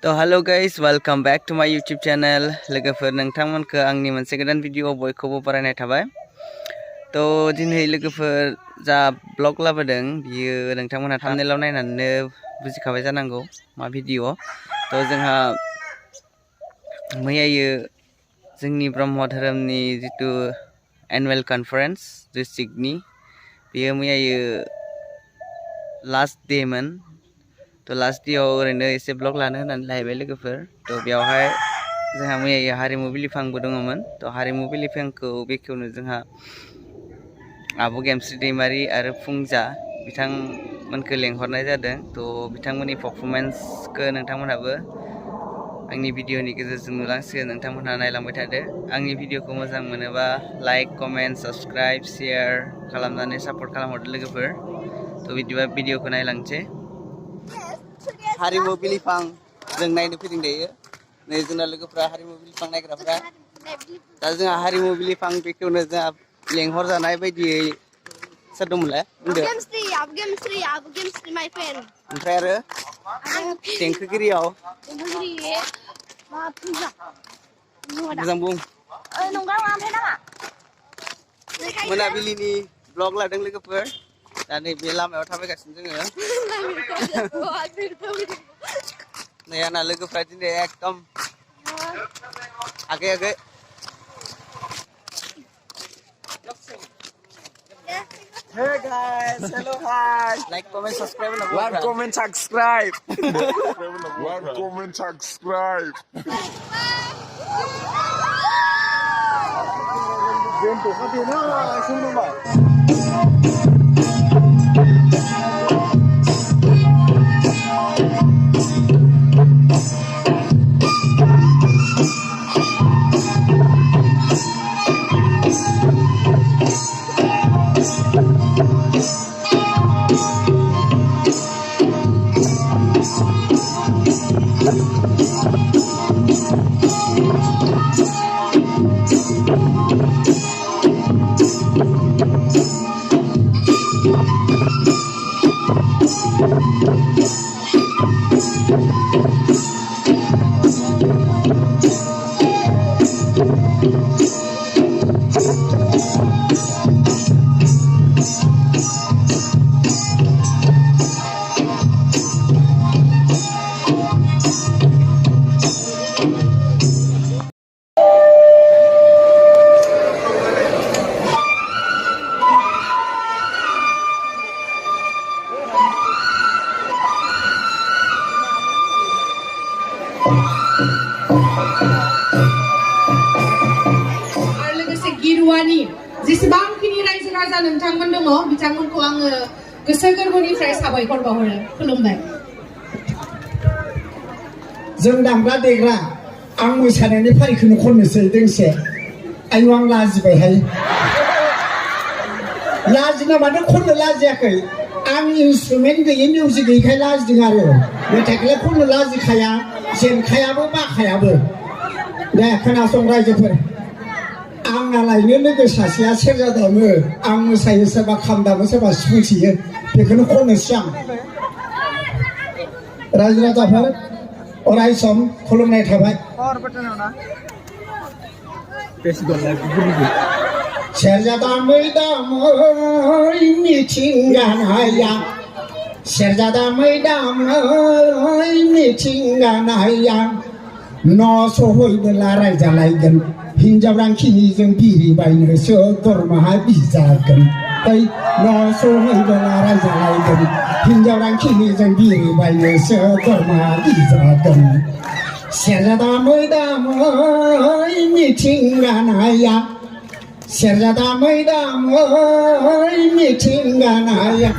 तो hello guys welcome back to my YouTube channel लोगोफोर नोंथांमोनखौ आंनि मोनसे गोदान भिडिअ बयखौबो बरायनाय थाबाय तो दिनै लोगोफोर जा ब्लग लाबोदों बियो नोंथांमोनहा थाम्बनेइलाव नायनानैनो बुजिखाबाय जानांगौ मा भिडिअ तो जोंहा मैयायो जोंनि ब्रह्म धोरोमनि जितु एनुवेल कन्फारेन्स डिस्ट्रिक्टनि बेयो मैयायो लास्ट डेमोन तो लास्ट डेआव ओरैनो एसे ब्लग लानो होननानै लायबाय लोगोफोर तो बेयावहाय जोंहा मैया हारिमु बिलिफांबो दङमोन तो हारिमु बिलिफांखौ बेखेवनो जोंहा आब' गेमस्रि दैमारि आरो फुंजा बिथांमोनखौ लेंहरनाय जादों तो बिथांमोननि पारफरमेन्सखौ नोंथांमोनहाबो आंनि भिडिअनि गेजेरजों नुलांसिगोन नोंथांमोनहा नायलांबाय थादो आंनि भिडिअखौ मोजां मोनोबा लाइक कमेन्ट साबस्क्राइब शेयार खालामनानै सापर्ट खालामहरदो लोगोफोर तो बिदिबा भिडिअखौ नायलांसै हारिमु बिलिफां जों नायनो फैदों दायो नै जोंना लोगोफ्रा हारिमु बिलिफां नायग्राफ्रा दा जोंहा हारिमु बिलिफां बेखेवनो जोंहा लेंहर जानाय बायदियै सोर दंमोनलाय बुंदो आब' गेमस्रि माय फ्रेन्ड ओमफ्राय आरो देंखोगिरियाव मोजां बुं मोनाबिलिनि ब्लग लादों लोगोफोर दा नैबे लामायाव थाबायगासिनो जोङो नै आंना लोगोफ्रा दिनै एकदम आगे आगे Hey guys, hello, hi. Like, comment, subscribe. Like, comment, subscribe. Like, comment, subscribe. Gerua जेसेबांखिनि रायजो राजा नोंथांमोन दङ बिथांमोनखौ आङो गोसो गोरबोनिफ्राय साबायखर बावहरो खुलुमबाय जों दामग्रा देग्रा आं मोसानायनि फारिखौनो खननोसै दोंसे आयु आं लाजिबायहाय लाजिना मानो खननो लाजियाखै आं इन्सट्रुमेन्ट गैयै मिउजिक गैयैखाय लाजिदों आरो मेथाइखौलाय खननो लाजिखाया जेनखायाबो बाखायाबो दे खोनासं रायजोफोर आंनालायनो लोगो सासेया सेरजा दामो आं मोसायो सोरबा खाम दामो सोरबा सिफुं सुयो बेखौनो खननोसै आं रायजो राजाफोर अराय सम खुलुमनाय थाबाय सेरजा दामै दामै मिथिंगानाया सेरजा दामै दामै मिथिंगानाया न' सहैबोला रायजालायगोन हिन्जाव रांखिनिजों बिरि बायनोसो दरमाहा बिजागोन बै न' सहैबोला रायजालायगोन हिन्जाव रांखिनिजों बिरि बायनोसो दरमाहा बिजागोन सेरजा दामै दामै मिथिंगानाया सेरजा दामै दामै मिथिंगानाया